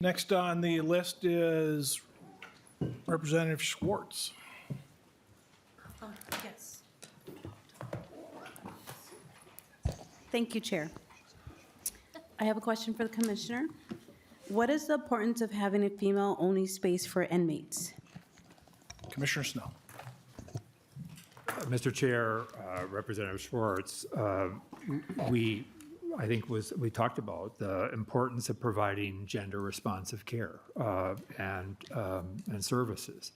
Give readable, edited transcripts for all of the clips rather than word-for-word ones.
Next on the list is Representative Schwartz. Yes. Thank you, Chair. I have a question for the Commissioner. What is the importance of having a female-only space for inmates? Commissioner Snell. Mr. Chair, Representative Schwartz, we talked about the importance of providing gender-responsive care and services.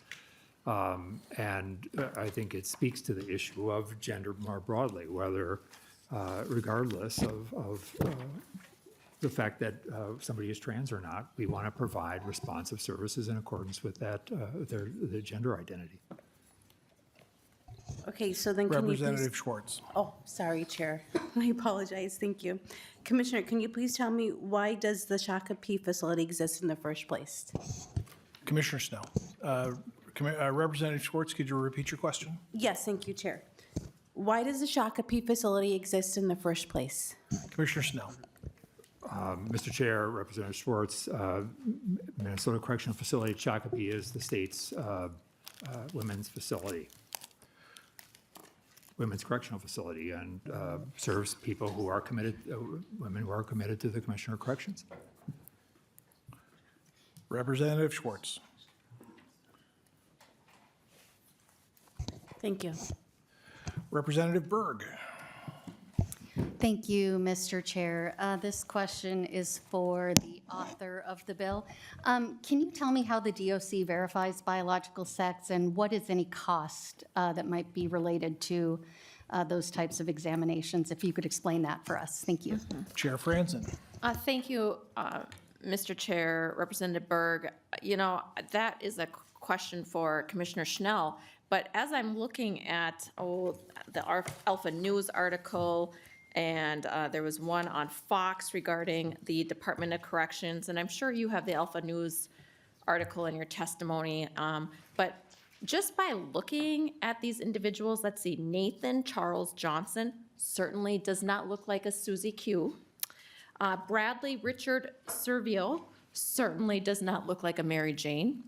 And I think it speaks to the issue of gender more broadly, whether, regardless of the fact that somebody is trans or not, we want to provide responsive services in accordance with that, their gender identity. Okay, so then can you please... Representative Schwartz. Oh, sorry, Chair. I apologize. Thank you. Commissioner, can you please tell me why does the Shakopee facility exist in the first place? Commissioner Snell. Representative Schwartz, could you repeat your question? Yes, thank you, Chair. Why does the Shakopee facility exist in the first place? Commissioner Snell. Mr. Chair, Representative Schwartz, Minnesota Correctional Facility at Shakopee is the state's women's correctional facility, and serves people who are committed, women who are committed to the Commissioner of Corrections. Representative Schwartz. Thank you. Representative Berg. Thank you, Mr. Chair. This question is for the author of the bill. Can you tell me how the DOC verifies biological sex, and what is any cost that might be related to those types of examinations? If you could explain that for us. Thank you. Chair Franzen. Thank you, Mr. Chair, Representative Berg. You know, that is a question for Commissioner Schnell. But as I'm looking at, the Alpha News article, and there was one on Fox regarding the Department of Corrections, and I'm sure you have the Alpha News article in your testimony. But just by looking at these individuals, let's see, Nathan Charles Johnson certainly does not look like a Susie Q. Bradley Richard Servio certainly does not look like a Mary Jane.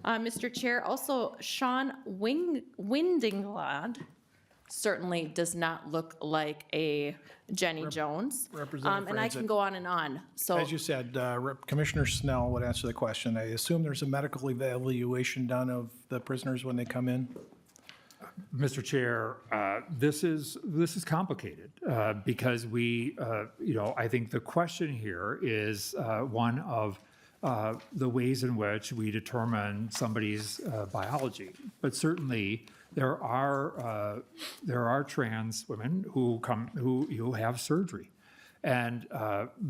Mr. Chair, also Sean Windinglad certainly does not look like a Jenny Jones. Representative and I Franzen. can go on and on. So As you said, Commissioner Snell would answer the question. I assume there's a medical evaluation done of the prisoners when they come in? Mr. Chair, this is complicated because we, I think the question here is one of the ways in which we determine somebody's biology. But certainly there are trans women who have surgery, and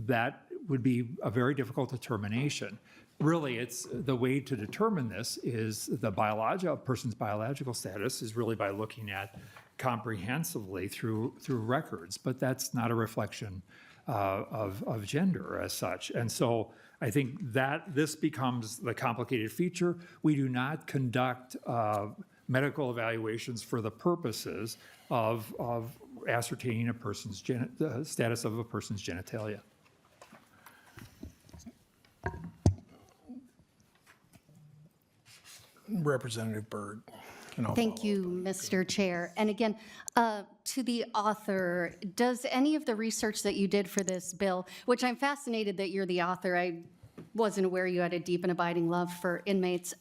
that would be a very difficult determination. Really, it's the way to determine this is a person's biological status is really by looking at comprehensively through records, but that's not a reflection of gender as such. And so I think that this becomes the complicated feature. We do not conduct medical evaluations for the purposes of ascertaining a person's status of a person's genitalia. Representative Berg. Thank you, Mr. Chair. And again, to the author, does any of the research that you did for this bill, which I'm fascinated that you're the author, I wasn't aware you had a deep and abiding love for inmates.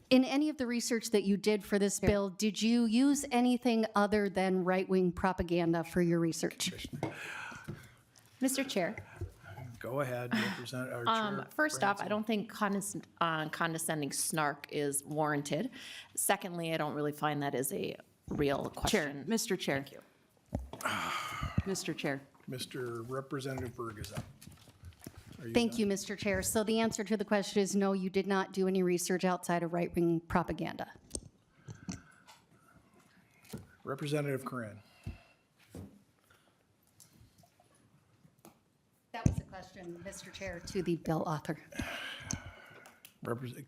In any of the research that you did for this bill, did you use anything other than right-wing propaganda for your research? Mr. Chair. Go ahead, Representative. Chair First off, Franzen. I don't think condescending snark is warranted. Secondly, I don't really find that is a real question. Mr. Chair. Thank you. Mr. Chair. Mr. Representative Berg is up. Thank you, Mr. Chair. So the answer to the question is no, you did not do any research outside of right-wing propaganda. Representative Coran. That was a question, Mr. Chair, to the bill author.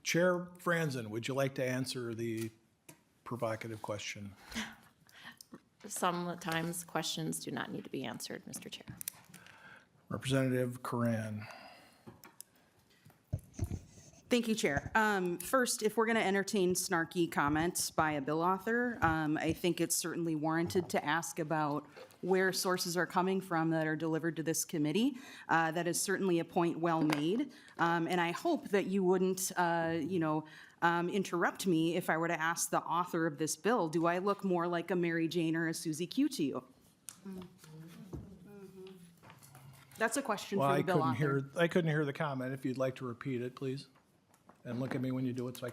Chair Franzen, would you like to answer the provocative question? Sometimes questions do not need to be answered, Mr. Chair. Representative Coran. Thank you, Chair. First, if we're going to entertain snarky comments by a bill author, I think it's certainly warranted to ask about where sources are coming from that are delivered to this committee. That is certainly a point well made. And I hope that you wouldn't, interrupt me if I were to ask the author of this bill, do I look more like a Mary Jane or a Susie Q to you? That's a question Well, for the bill author. I couldn't hear the comment. If you'd like to repeat it, please. And look at me when you do it so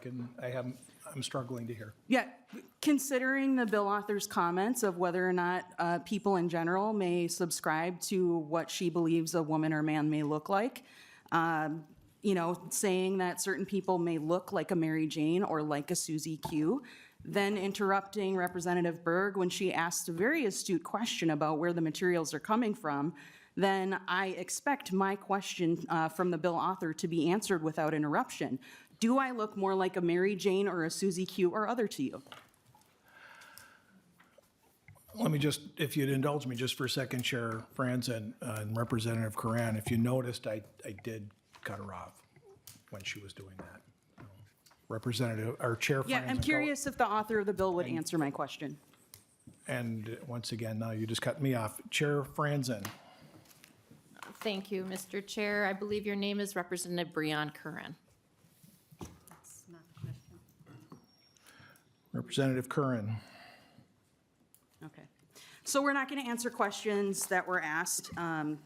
I'm struggling to hear. Yeah, considering the bill author's comments of whether or not people in general may subscribe to what she believes a woman or man may look like, saying that certain people may look like a Mary Jane or like a Susie Q, then interrupting Representative Berg when she asked a very astute question about where the materials are coming from, then I expect my question from the bill author to be answered without interruption. Do I look more like a Mary Jane or a Susie Q or other to you? Let me just, if you'd indulge me just for a second, Chair Franzen and Representative Coran, if you noticed, I did cut her off when she was doing that. Representative, or Chair Franzen. Yeah, I'm curious if the author of the bill would answer my question. And once again, now you just cut me off. Chair Franzen. Thank you, Mr. Chair. I believe your name is Representative Breon Curran. That's not the question. Representative Curran. Okay. So we're not going to answer questions that were asked. I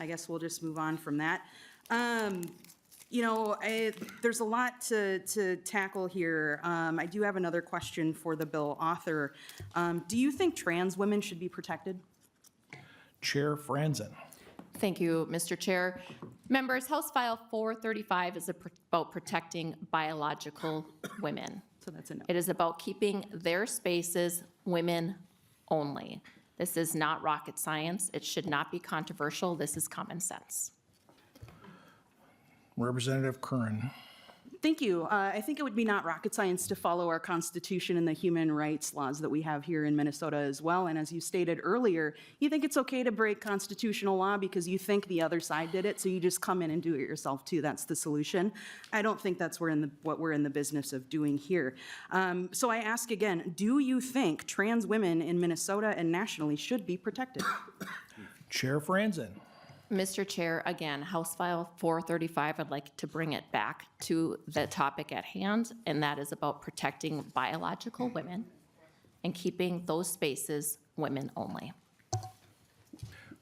guess we'll just move on from that. There's a lot to tackle here. I do have another question for the bill author. Do you think trans women should be protected? Chair Franzen. Thank you, Mr. Chair. Members, House File 435 is about protecting biological women. So that's a no. It is about keeping their spaces women only. This is not rocket science. It should not be controversial. This is common sense. Representative Curran. Thank you. I think it would be not rocket science to follow our Constitution and the human rights laws that we have here in Minnesota as well. And as you stated earlier, you think it's okay to break constitutional law because you think the other side did it, so you just come in and do it yourself too. That's the solution. I don't think that's what we're in the business of doing here. So I ask again, do you think trans women in Minnesota and nationally should be protected? Chair Franzen. Mr. Chair, again, House File 435, I'd like to bring it back to the topic at hand, and that is about protecting biological women and keeping those spaces women only.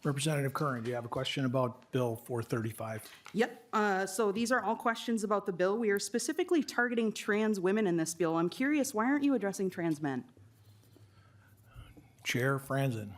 Representative Curran, do you have a question about Bill 435? Yep. So these are all questions about the bill. We are specifically targeting trans women in this bill. I'm curious, why aren't you addressing trans men? Chair Franzen.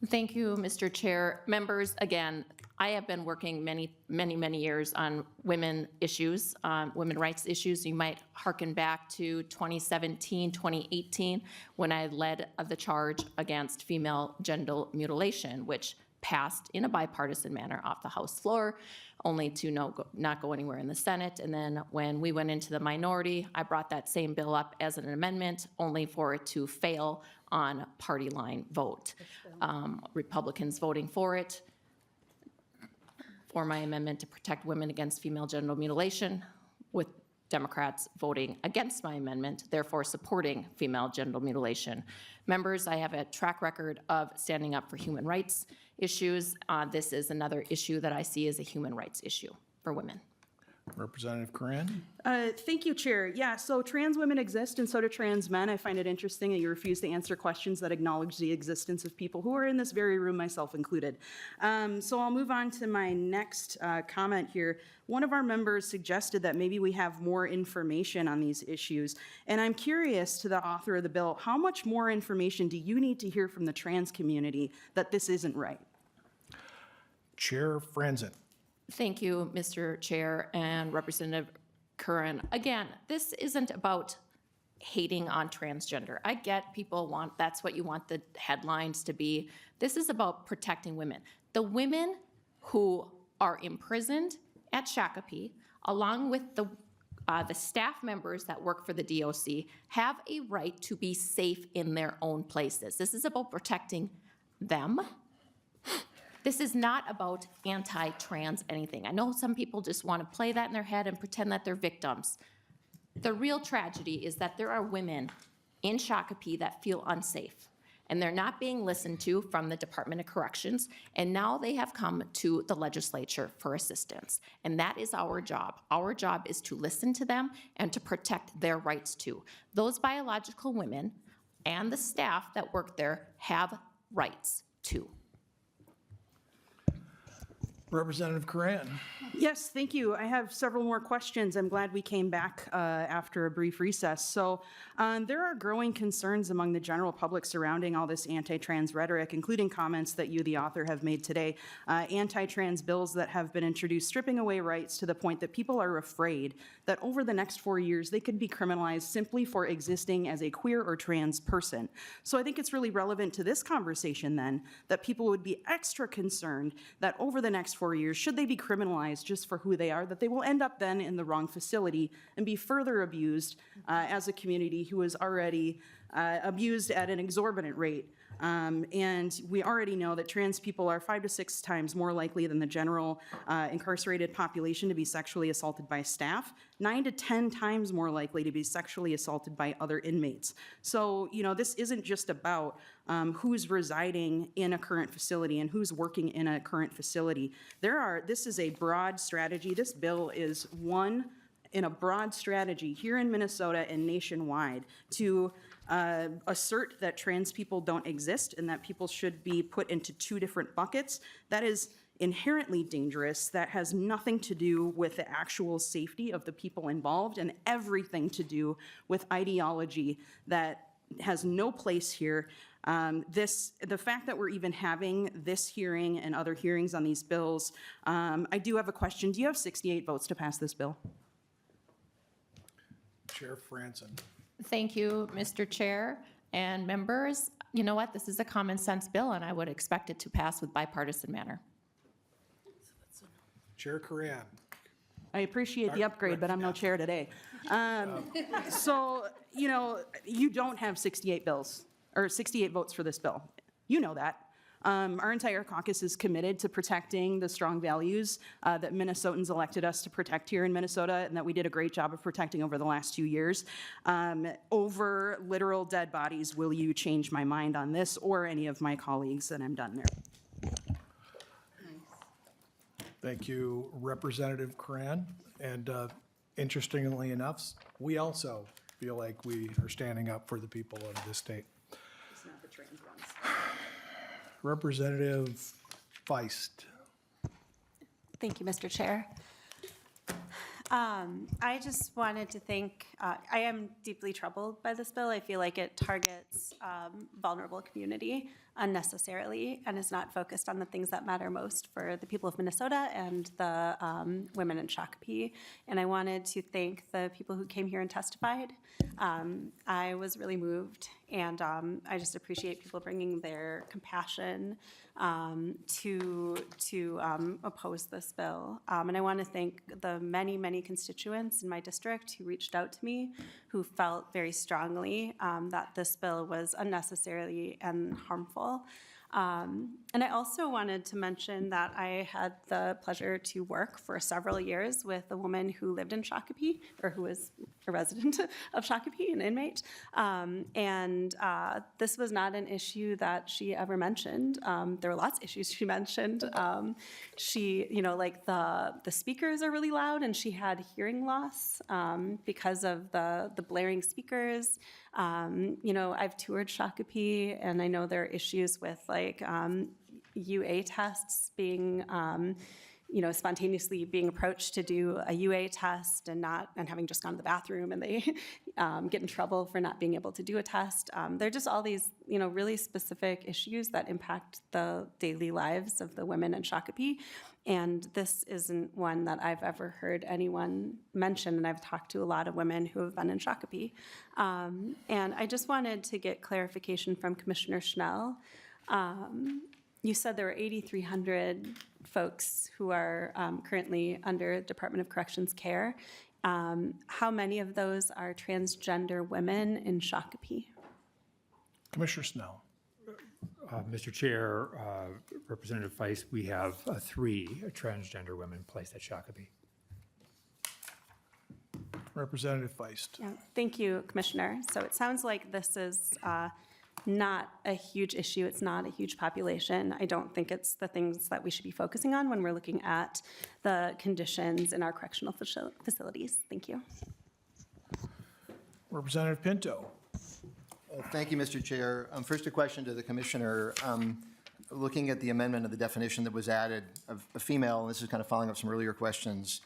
Thank you, Mr. Chair. Members, again, I have been working many years on women issues, women rights issues. You might hearken back to 2017, 2018, when I led the charge against female genital mutilation, which passed in a bipartisan manner off the House floor, only to not go anywhere in the Senate. And then when we went into the minority, I brought that same bill up as an amendment, only for it to fail on party line vote. Republicans voting for it, for my amendment to protect women against female genital mutilation, with Democrats voting against my amendment, therefore supporting female genital mutilation. Members, I have a track record of standing up for human rights issues. This is another issue that I see as a human rights issue for women. Representative Coran. Thank you, Chair. Yeah, so trans women exist and so do trans men. I find it interesting that you refuse to answer questions that acknowledge the existence of people who are in this very room, myself included. So I'll move on to my next comment here. One of our members suggested that maybe we have more information on these issues. And I'm curious to the author of the bill, how much more information do you need to hear from the trans community that this isn't right? Chair Franzen. Thank you, Mr. Chair and Representative Curran. Again, this isn't about hating on transgender. I get people want, that's what you want the headlines to be. This is about protecting women. The women who are imprisoned at Shakopee, along with the staff members that work for the DOC, have a right to be safe in their own places. This is about protecting them This is not about anti-trans anything. I know some people just want to play that in their head and pretend that they're victims. The real tragedy is that there are women in Shakopee that feel unsafe, and they're not being listened to from the Department of Corrections, and now they have come to the legislature for assistance. And that is our job. Our job is to listen to them and to protect their rights too. Those biological women and the staff that work there have rights too. Representative Coran. Yes, thank you. I have several more questions. I'm glad we came back after a brief recess. So there are growing concerns among the general public surrounding all this anti-trans rhetoric, including comments that you, the author, have made today. Anti-trans bills that have been introduced, stripping away rights to the point that people are afraid that over the next 4 years, they could be criminalized simply for existing as a queer or trans person. So I think it's really relevant to this conversation then that people would be extra concerned that over the next 4 years, should they be criminalized just for who they are, that they will end up then in the wrong facility and be further abused as a community who is already abused at an exorbitant rate. And we already know that trans people are 5 to 6 times more likely than the general incarcerated population to be sexually assaulted by staff, 9 to 10 times more likely to be sexually assaulted by other inmates. So, you know, this isn't just about who's residing in a current facility and who's working in a current facility. This is a broad strategy. This bill is one in a broad strategy here in Minnesota and nationwide to assert that trans people don't exist and that people should be put into 2 different buckets. That is inherently dangerous. That has nothing to do with the actual safety of the people involved and everything to do with ideology that has no place here. The fact that we're even having this hearing and other hearings on these bills, I do have a question. Do you have 68 votes to pass this bill? Chair Franzen. Thank you, Mr. Chair and members. You know what? This is a common sense bill, and I would expect it to pass with bipartisan manner. Chair Coran. I appreciate the upgrade, but I'm no chair today. So, you know, you don't have 68 bills, or 68 votes for this bill. You know that. Our entire caucus is committed to protecting the strong values that Minnesotans elected us to protect here in Minnesota, and that we did a great job of protecting over the last 2 years. Over literal dead bodies, will you change my mind on this or any of my colleagues? And I'm done there. Thank you, Representative Coran. And interestingly enough, we also feel like we are standing up for the people of this state. It's not the trans ones. Representative Feist. Thank you, Mr. Chair. I just wanted to thank, I am deeply troubled by this bill. I feel like it targets vulnerable community unnecessarily and is not focused on the things that matter most for the people of Minnesota and the women in Shakopee. And I wanted to thank the people who came here and testified. I was really moved, and I just appreciate people bringing their compassion to oppose this bill. And I want to thank the many, many constituents in my district who reached out to me, who felt very strongly that this bill was unnecessary and harmful. And I also wanted to mention that I had the pleasure to work for several years with a woman who lived in Shakopee, or who was a resident of Shakopee, an inmate. And this was not an issue that she ever mentioned. There were lots of issues she mentioned. She, you know, like the speakers are really loud, and she had hearing loss because of the blaring speakers. You know, I've toured Shakopee, and I know there are issues with like UA tests being, you know, spontaneously being approached to do a UA test and having just gone to the bathroom, and they get in trouble for not being able to do a test. There are just all these, you know, really specific issues that impact the daily lives of the women in Shakopee. And this isn't one that I've ever heard anyone mention, and I've talked to a lot of women who have been in Shakopee. And I just wanted to get clarification from Commissioner Schnell. You said there were 8,300 folks who are currently under Department of Corrections care. How many of those are transgender women in Shakopee? Commissioner Snell. Mr. Chair, Representative Feist, we have 3 transgender women placed at Shakopee. Representative Feist. Yeah, thank you, Commissioner. So it sounds like this is not a huge issue. It's not a huge population. I don't think it's the things that we should be focusing on when we're looking at the conditions in our correctional facilities. Thank you. Representative Pinto. Thank you, Mr. Chair. First, a question to the Commissioner. Looking at the amendment of the definition that was added of a female, and this is kind of following up some earlier questions,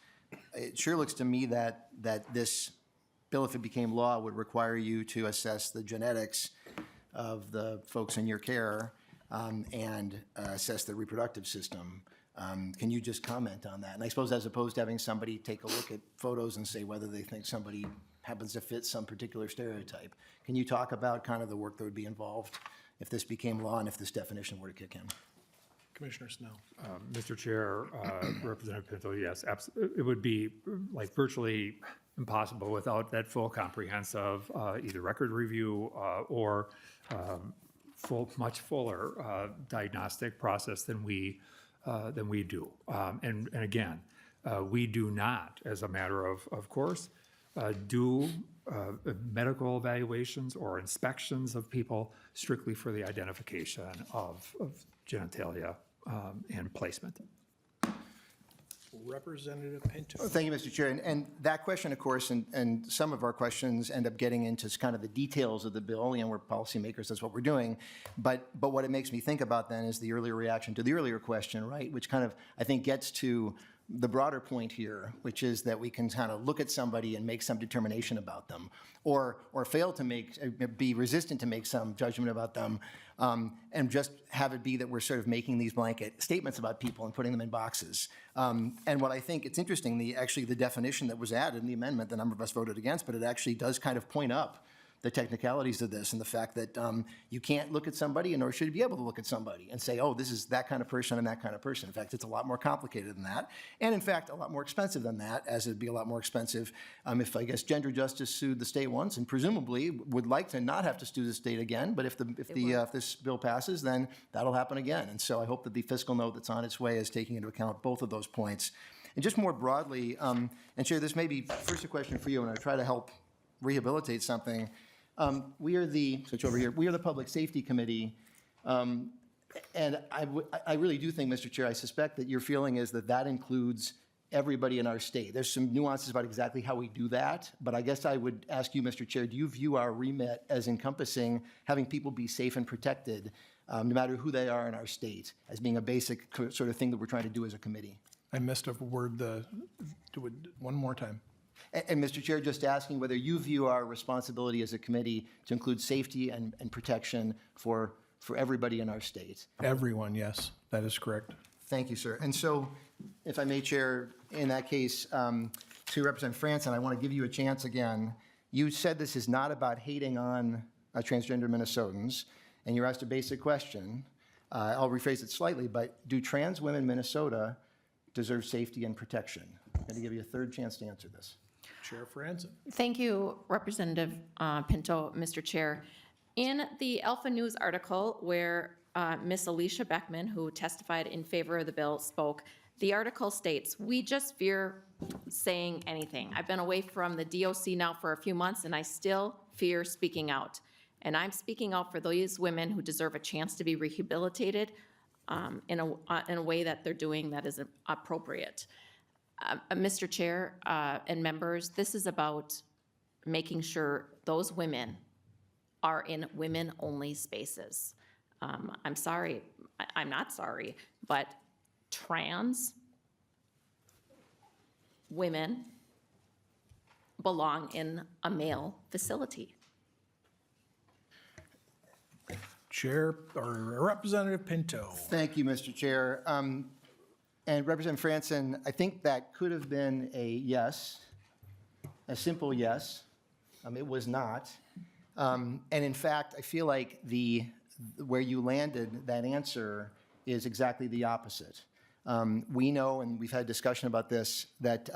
it sure looks to me that this bill, if it became law, would require you to assess the genetics of the folks in your care and assess their reproductive system. Can you just comment on that? And I suppose as opposed to having somebody take a look at photos and say whether they think somebody happens to fit some particular stereotype, can you talk about kind of the work that would be involved if this became law and if this definition were to kick in? Commissioner Snell. Mr. Chair, Representative Pinto, yes, it would be like virtually impossible without that full comprehensive either record review or much fuller diagnostic process than we do. And again, we do not, as a matter of course, do medical evaluations or inspections of people strictly for the identification of genitalia and placement. Representative Pinto. Thank you, Mr. Chair. And that question, of course, and some of our questions end up getting into kind of the details of the bill. You know, we're policymakers, that's what we're doing. But what it makes me think about then is the earlier reaction to the earlier question, right? Which kind of, I think, gets to the broader point here, which is that we can kind of look at somebody and make some determination about them, or fail to be resistant to make some judgment about them, and just have it be that we're sort of making these blanket statements about people and putting them in boxes. And what I think it's interesting, actually the definition that was added in the amendment, the number of us voted against, but it actually does kind of point up the technicalities of this and the fact that you can't look at somebody, nor should you be able to look at somebody and say, oh, this is that kind of person and that kind of person. In fact, it's a lot more complicated than that. And in fact, a lot more expensive than that, as it'd be a lot more expensive if, I guess, Gender Justice sued the state once and presumably would like to not have to sue the state again. But if this bill passes, then that'll happen again. And so I hope that the fiscal note that's on its way is taking into account both of those points. And just more broadly, and Chair, this may be first a question for you, and I'll try to help rehabilitate something. We are the Public Safety Committee, and I really do think, Mr. Chair, I suspect that your feeling is that includes everybody in our state. There's some nuances about exactly how we do that, but I guess I would ask you, Mr. Chair, do you view our remit as encompassing having people be safe and protected, no matter who they are in our state, as being a basic sort of thing that we're trying to do as a committee? I missed a word. Do it one more time. And Mr. Chair, just asking whether you view our responsibility as a committee to include safety and protection for everybody in our state. Everyone, yes, that is correct. Thank you, sir. And so, if I may, Chair, in that case, to Representative Franson, I want to give you a chance again. You said this is not about hating on transgender Minnesotans, and you're asked a basic question. I'll rephrase it slightly, but do trans women in Minnesota deserve safety and protection? I'm going to give you a third chance to answer this. Chair Franson. Thank you, Representative Pinto, Mr. Chair. In the Alpha News article where Ms. Alicia Beckman, who testified in favor of the bill, spoke, the article states, "We just fear saying anything. I've been away from the DOC now for a few months, and I still fear speaking out. And I'm speaking out for those women who deserve a chance to be rehabilitated in a way that they're doing that is appropriate." Mr. Chair and members, this is about making sure those women are in women-only spaces. I'm sorry, I'm not sorry, but trans women belong in a male facility. Chair or Representative Pinto. Thank you, Mr. Chair. And Representative Franson, I think that could have been a yes, a simple yes. It was not. And in fact, I feel like where you landed that answer is exactly the opposite. We know, and we've had discussion about this, that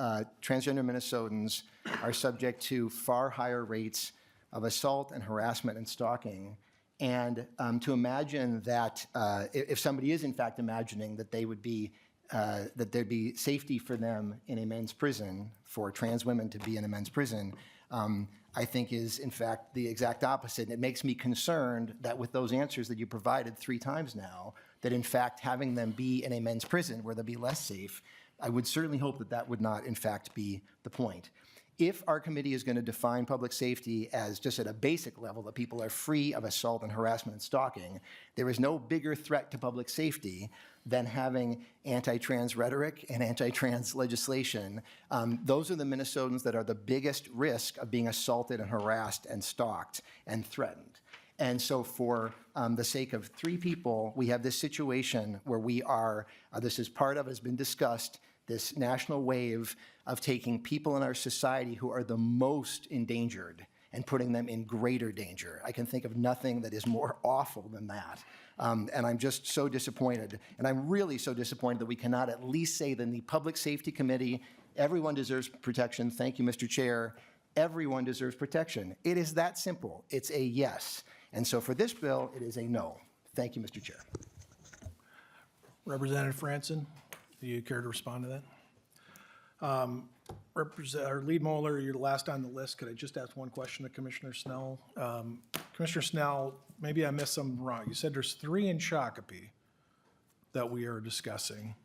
transgender Minnesotans are subject to far higher rates of assault and harassment and stalking. And to imagine that if somebody is in fact imagining that they would be, that there'd be safety for them in a men's prison, for trans women to be in a men's prison, I think is in fact the exact opposite. And it makes me concerned that with those answers that you provided 3 times now, that in fact having them be in a men's prison where they'll be less safe, I would certainly hope that that would not in fact be the point. If our committee is going to define public safety as just at a basic level that people are free of assault and harassment and stalking, there is no bigger threat to public safety than having anti-trans rhetoric and anti-trans legislation. Those are the Minnesotans that are the biggest risk of being assaulted and harassed and stalked and threatened. And so for the sake of 3 people, we have this situation where we are, this is part of, has been discussed, this national wave of taking people in our society who are the most endangered and putting them in greater danger. I can think of nothing that is more awful than that. And I'm just so disappointed. And I'm really so disappointed that we cannot at least say that in the Public Safety Committee, everyone deserves protection. Thank you, Mr. Chair. Everyone deserves protection. It is that simple. It's a yes. And so for this bill, it is a no. Thank you, Mr. Chair. Representative Franson, do you care to respond to that? Our lead molar, you're last on the list. Could I just ask one question to Commissioner Snell? Commissioner Snell, maybe I missed something wrong. You said there's 3 in Shakopee that we are discussing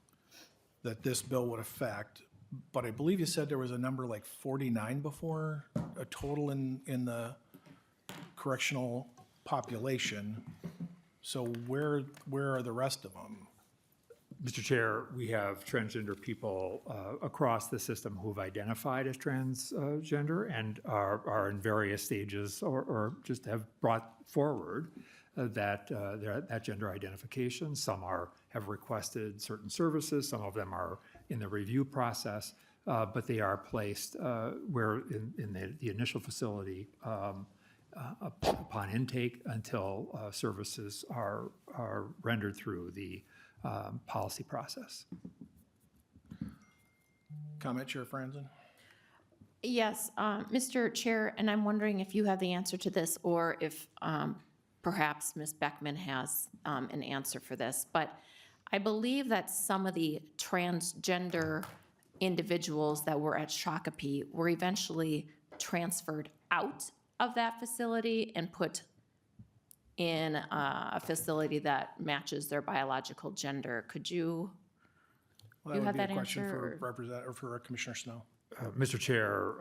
that this bill would affect, but I believe you said there was a number like 49 before, a total in the correctional population. So where are the rest of them? Mr. Chair, we have transgender people across the system who've identified as transgender and are in various stages or just have brought forward that gender identification. Some have requested certain services, some of them are in the review process, but they are placed where in the initial facility upon intake until services are rendered through the policy process. Comment, Chair Franzen? Yes, Mr. Chair, and I'm wondering if you have the answer to this or if perhaps Ms. Beckman has an answer for this, but I believe that some of the transgender individuals that were at Shakopee were eventually transferred out of that facility and put in a facility that matches their biological gender. Could you, Well, you have would be that a question answer? for Representative, or for Commissioner Snow. Mr. Chair,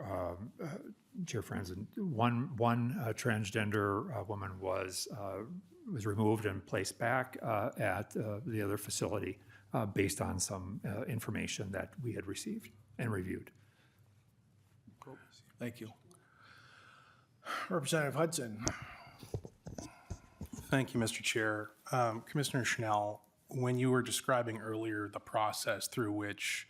Chair Franzen, one transgender woman was removed and placed back at the other facility based on some information that we had received and reviewed. Thank you. Representative Hudson. Thank you, Mr. Chair. Commissioner Schnell, when you were describing earlier the process through which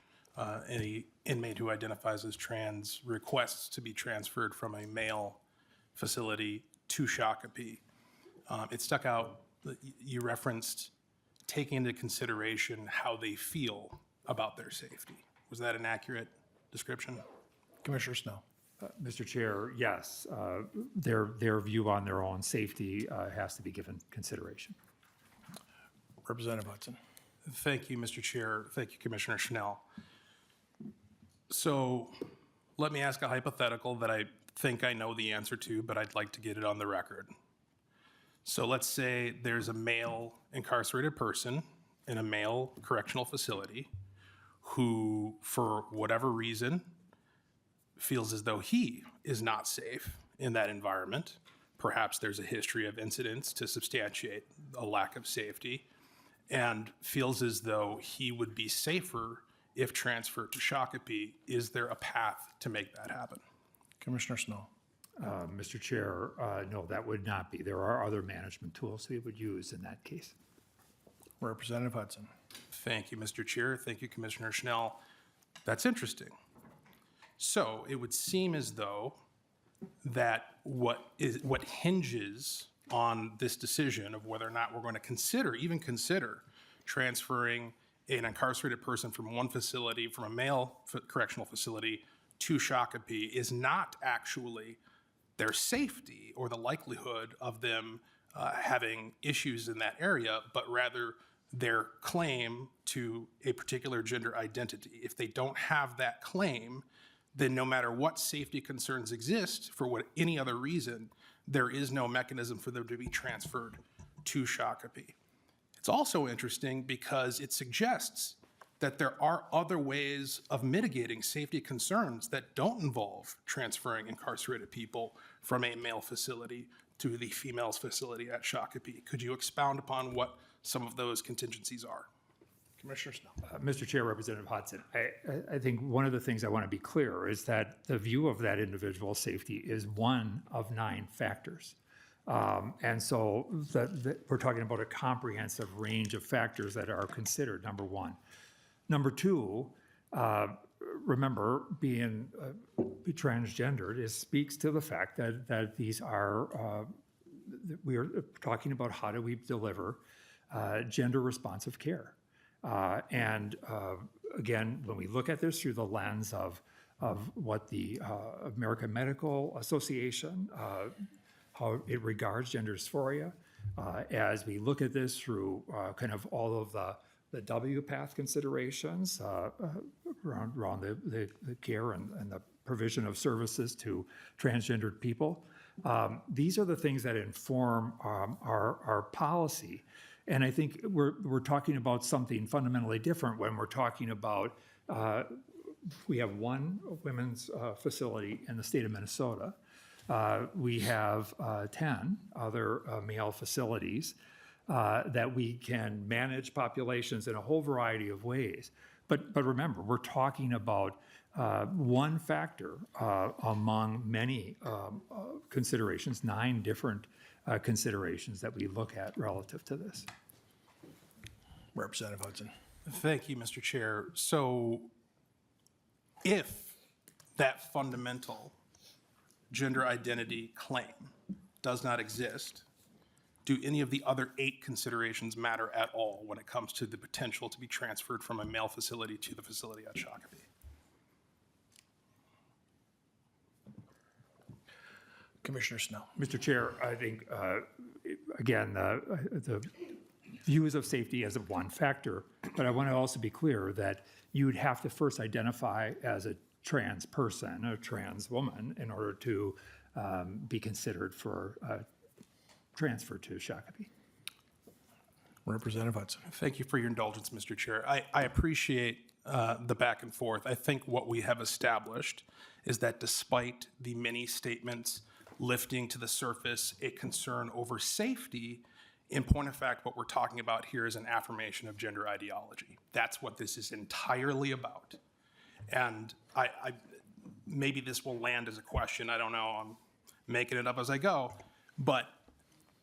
any inmate who identifies as trans requests to be transferred from a male facility to Shakopee, it stuck out that you referenced taking into consideration how they feel about their safety. Was that an accurate description? Commissioner Snow. Mr. Chair, yes, their view on their own safety has to be given consideration. Representative Hudson. Thank you, Mr. Chair. Thank you, Commissioner Schnell. So let me ask a hypothetical that I think I know the answer to, but I'd like to get it on the record. So let's say there's a male incarcerated person in a male correctional facility who, for whatever reason, feels as though he is not safe in that environment. Perhaps there's a history of incidents to substantiate a lack of safety, and feels as though he would be safer if transferred to Shakopee. Is there a path to make that happen? Commissioner Snow. Mr. Chair, no, that would not be. There are other management tools we would use in that case. Representative Hudson. Thank you, Mr. Chair. Thank you, Commissioner Schnell. That's interesting. So it would seem as though that what hinges on this decision of whether or not we're going to even consider transferring an incarcerated person from one facility, from a male correctional facility to Shakopee, is not actually their safety or the likelihood of them having issues in that area, but rather their claim to a particular gender identity. If they don't have that claim, then no matter what safety concerns exist for any other reason, there is no mechanism for them to be transferred to Shakopee. It's also interesting because it suggests that there are other ways of mitigating safety concerns that don't involve transferring incarcerated people from a male facility to the female's facility at Shakopee. Could you expound upon what some of those contingencies are? Commissioner Snell. Mr. Chair, Representative Hudson, I think one of the things I want to be clear is that the view of that individual's safety is one of 9 factors. And so we're talking about a comprehensive range of factors that are considered, number one. Number two, remember, being transgendered speaks to the fact that these are, we are talking about how do we deliver gender responsive care. Again, when we look at this through the lens of what the American Medical Association, how it regards gender dysphoria, as we look at this through kind of all of the WPATH considerations around the care and the provision of services to transgendered people. These are the things that inform our policy. And I think we're talking about something fundamentally different when we're talking about, we have one women's facility in the state of Minnesota. We have 10 other male facilities that we can manage populations in a whole variety of ways. But remember, we're talking about one factor among many considerations, 9 different considerations that we look at relative to this. Representative Hudson. Thank you, Mr. Chair. So if that fundamental gender identity claim does not exist, do any of the other 8 considerations matter at all when it comes to the potential to be transferred from a male facility to the facility at Shakopee? Commissioner Snell. Mr. Chair, I think, again, the views of safety as one factor, but I want to also be clear that you would have to first identify as a trans person, a trans woman, in order to be considered for transfer to Shakopee. Representative Hudson. Thank you for your indulgence, Mr. Chair. I appreciate the back and forth. I think what we have established is that despite the many statements lifting to the surface a concern over safety, in point of fact, what we're talking about here is an affirmation of gender ideology. That's what this is entirely about. And I maybe this will land as a question. I don't know. I'm making it up as I go. But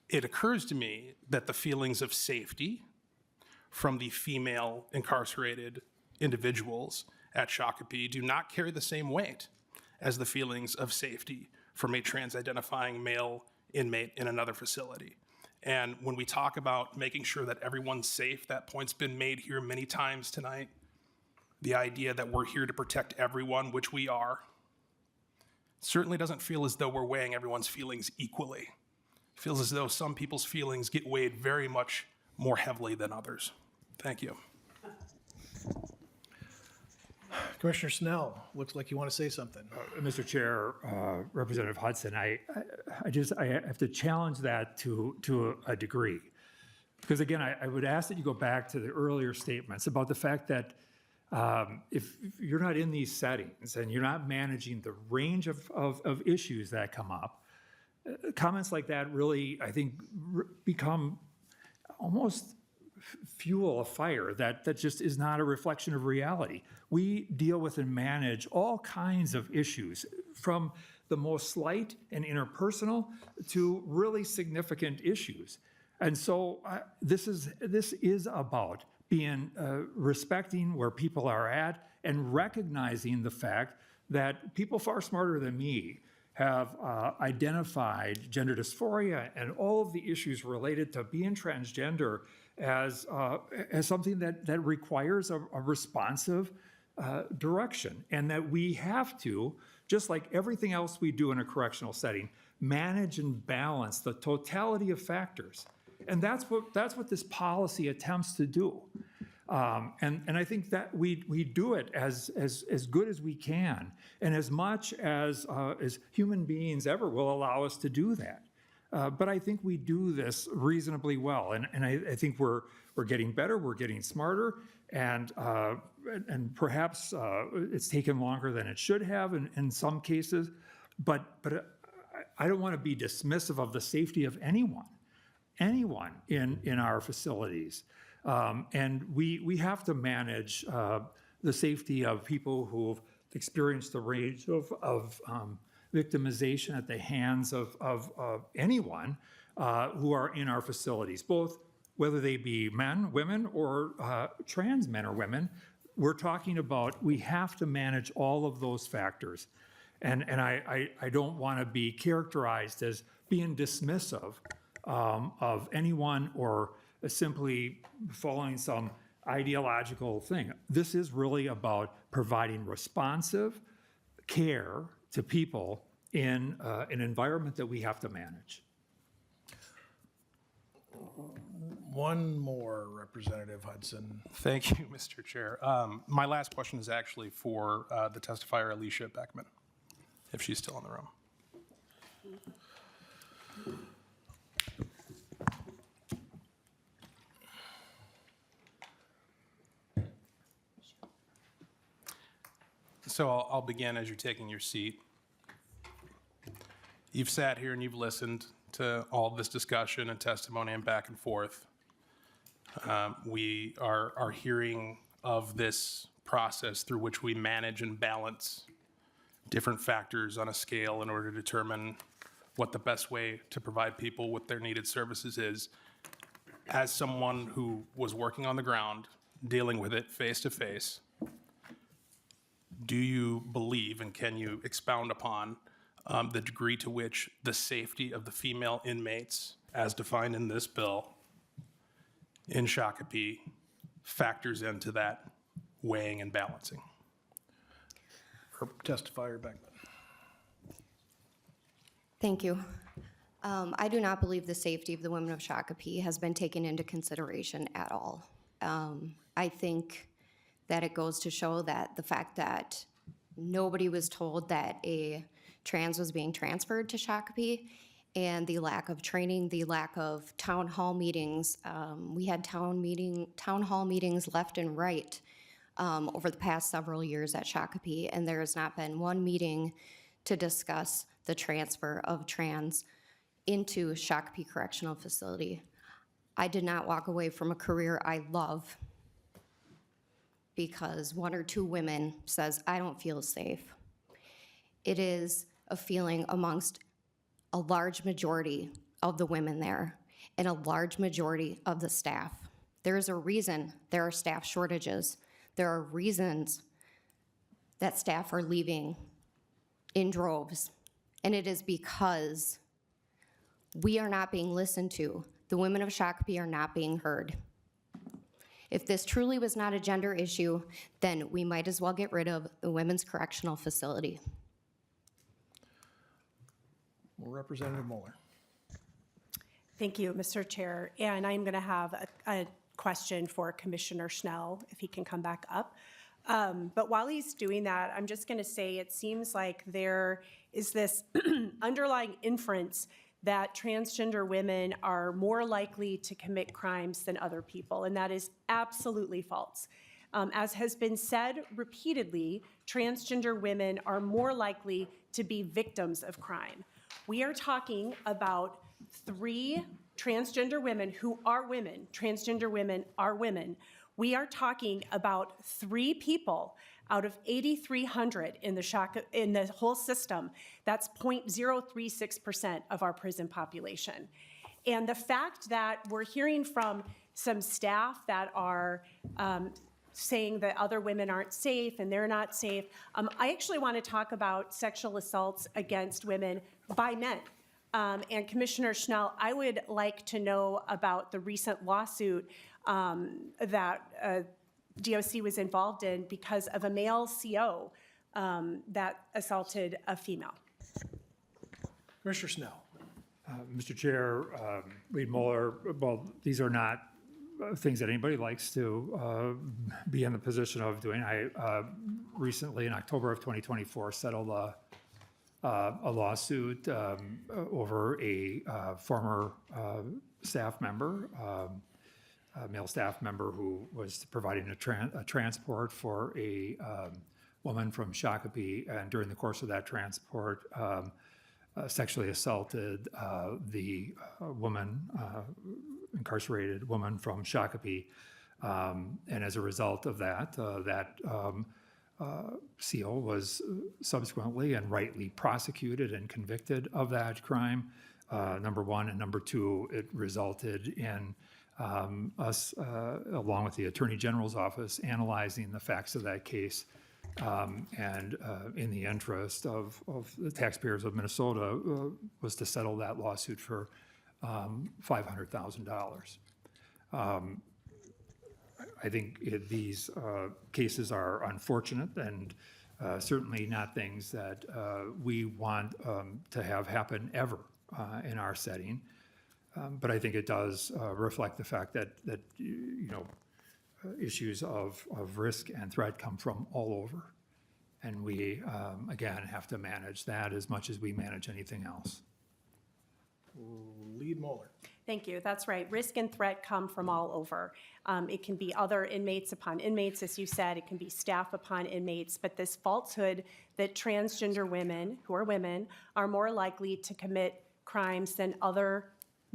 it occurs to me that the feelings of safety from the female incarcerated individuals at Shakopee do not carry the same weight as the feelings of safety from a trans-identifying male inmate in another facility. And when we talk about making sure that everyone's safe, that point's been made here many times tonight. The idea that we're here to protect everyone, which we are, certainly doesn't feel as though we're weighing everyone's feelings equally. It feels as though some people's feelings get weighed very much more heavily than others. Thank you. Commissioner Snell, looks like you want to say something. Mr. Chair, Representative Hudson, I have to challenge that to a degree. Because again, I would ask that you go back to the earlier statements about the fact that if you're not in these settings and you're not managing the range of issues that come up, comments like that really, I think, become almost fuel a fire that just is not a reflection of reality. We deal with and manage all kinds of issues, from the most slight and interpersonal to really significant issues. And so this is about being respecting where people are at and recognizing the fact that people far smarter than me have identified gender dysphoria and all of the issues related to being transgender as something that requires a responsive direction, and that we have to, just like everything else we do in a correctional setting, manage and balance the totality of factors. And that's what this policy attempts to do. And I think that we do it as good as we can, and as much as human beings ever will allow us to do that. But I think we do this reasonably well, and I think we're getting better, we're getting smarter, and perhaps it's taken longer than it should have in some cases. But I don't want to be dismissive of the safety of anyone in our facilities. And we have to manage the safety of people who've experienced the range of victimization at the hands of anyone who are in our facilities, both whether they be men, women, or trans men or women. We're talking about we have to manage all of those factors. And I don't want to be characterized as being dismissive of anyone or simply following some ideological thing. This is really about providing responsive care to people in an environment that we have to manage. One more, Representative Hudson. Thank you, Mr. Chair. My last question is actually for the testifier, Alicia Beckman, if she's still in the room. So I'll begin as you're taking your seat. You've sat here and you've listened to all this discussion and testimony and back and forth. We are hearing of this process through which we manage and balance different factors on a scale in order to determine what the best way to provide people with their needed services is. As someone who was working on the ground, dealing with it face to face, do you believe, and can you expound upon the degree to which the safety of the female inmates, as defined in this bill, in Shakopee, factors into that weighing and balancing? Testifier Beckman. Thank you. I do not believe the safety of the women of Shakopee has been taken into consideration at all. I think that it goes to show that the fact that nobody was told that a trans was being transferred to Shakopee, and the lack of training, the lack of town hall meetings. We had town hall meetings left and right over the past several years at Shakopee, and there has not been one meeting to discuss the transfer of trans into Shakopee Correctional Facility. I did not walk away from a career I love because one or two women says, I don't feel safe. It is a feeling amongst a large majority of the women there and a large majority of the staff. There is a reason there are staff shortages. There are reasons that staff are leaving in droves, and it is because we are not being listened to. The women of Shakopee are not being heard. If this truly was not a gender issue, then we might as well get rid of the Women's Correctional Facility. Representative Mueller. Thank you, Mr. Chair. And I'm going to have a question for Commissioner Schnell, if he can come back up. But while he's doing that, I'm just going to say it seems like there is this underlying inference that transgender women are more likely to commit crimes than other people, and that is absolutely false. As has been said repeatedly, transgender women are more likely to be victims of crime. We are talking about 3 transgender women who are women. Transgender women are women. We are talking about 3 people out of 8,300 in the whole system. That's 0.036% of our prison population. And the fact that we're hearing from some staff that are saying that other women aren't safe and they're not safe, I actually want to talk about sexual assaults against women by men. And Commissioner Schnell, I would like to know about the recent lawsuit that DOC was involved in because of a male CO that assaulted a female. Commissioner Snell. Mr. Chair, Reed Muller, well, these are not things that anybody likes to be in the position of doing. I recently, in October of 2024, settled a lawsuit over a former staff member, a male staff member who was providing a transport for a woman from Shakopee, and during the course of that transport, sexually assaulted the woman, incarcerated woman from Shakopee. And as a result of that, CO was subsequently and rightly prosecuted and convicted of that crime, number one. And number two, it resulted in us, along with the Attorney General's office, analyzing the facts of that case. And in the interest of the taxpayers of Minnesota, was to settle that lawsuit for $500,000. I think these cases are unfortunate and certainly not things that we want to have happen ever in our setting. But I think it does reflect the fact that you know, issues of risk and threat come from all over. And we, again, have to manage that as much as we manage anything else. Lead Muller. Thank you. That's right. Risk and threat come from all over. It can be other inmates upon inmates, as you said. It can be staff upon inmates. But this falsehood that transgender women, who are women, are more likely to commit crimes than other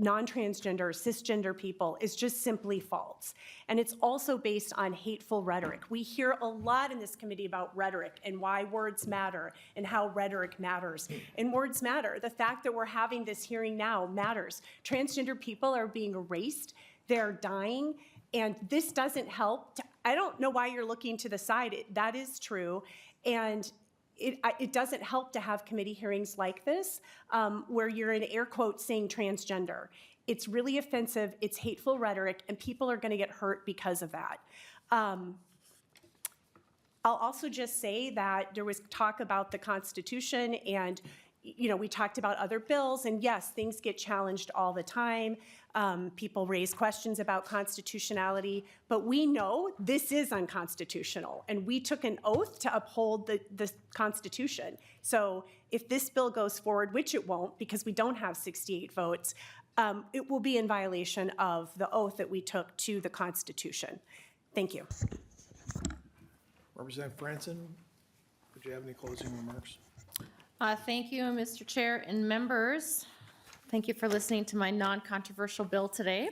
non-transgender, cisgender people is just simply false. And it's also based on hateful rhetoric. We hear a lot in this committee about rhetoric and why words matter and how rhetoric matters. And words matter. The fact that we're having this hearing now matters. Transgender people are being erased. They're dying. And this doesn't help. I don't know why you're looking to the side. That is true. And it doesn't help to have committee hearings like this where you're in air quotes saying transgender. It's really offensive, it's hateful rhetoric, and people are gonna get hurt because of that. I'll also just say that there was talk about the Constitution, and you know, we talked about other bills, and yes, things get challenged all the time. People raise questions about constitutionality, but we know this is unconstitutional, and we took an oath to uphold the Constitution. So if this bill goes forward, which it won't because we don't have 68 votes, it will be in violation of the oath that we took to the Constitution. Thank you. Representative Franson, would you have any closing remarks? Thank you, Mr. Chair and members. Thank you for listening to my non-controversial bill today.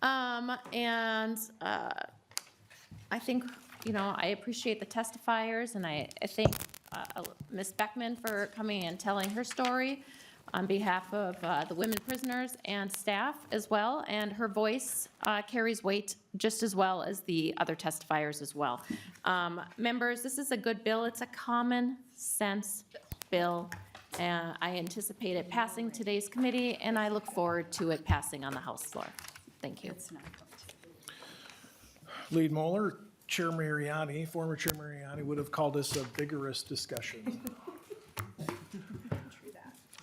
I think, you know, I appreciate the testifiers, and I thank Ms. Beckman for coming and telling her story on behalf of the women prisoners and staff as well, and her voice carries weight just as well as the other testifiers as well. Members, this is a good bill. It's a common sense bill. I anticipate it passing today's committee, and I look forward to it passing on the House floor. Thank you. Lead Muller, Chair Mariani, former Chair Mariani would have called this a vigorous discussion.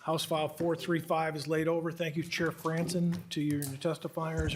House File 435 is laid over. Thank you, Chair Franson, to your testifiers.